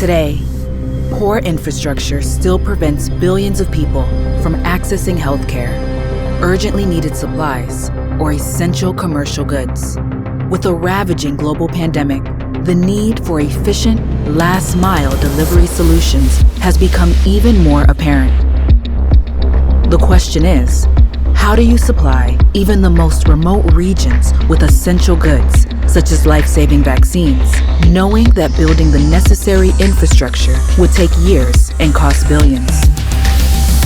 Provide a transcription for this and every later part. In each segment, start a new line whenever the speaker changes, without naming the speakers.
Today, poor infrastructure still prevents billions of people from accessing healthcare, urgently needed supplies, or essential commercial goods. With a ravaging global pandemic, the need for efficient, last-mile delivery solutions has become even more apparent. The question is, how do you supply even the most remote regions with essential goods, such as life-saving vaccines, knowing that building the necessary infrastructure would take years and cost billions?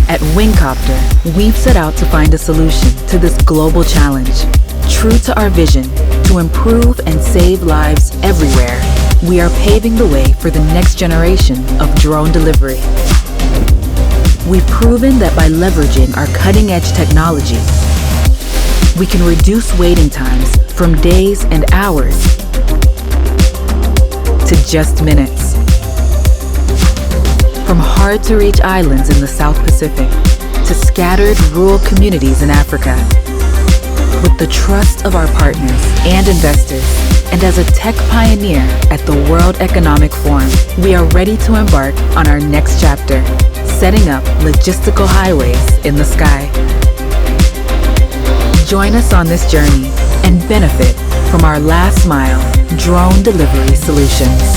At Wingcopter, we've set out to find a solution to this global challenge. True to our vision to improve and save lives everywhere, we are paving the way for the next generation of drone delivery. We've proven that by leveraging our cutting-edge technology, we can reduce waiting times from days and hours to just minutes. From hard-to-reach islands in the South Pacific to scattered rural communities in Africa. With the trust of our partners and investors, and as a tech pioneer at the World Economic Forum, we are ready to embark on our next chapter, setting up logistical highways in the sky. Join us on this journey and benefit from our last-mile drone delivery solutions.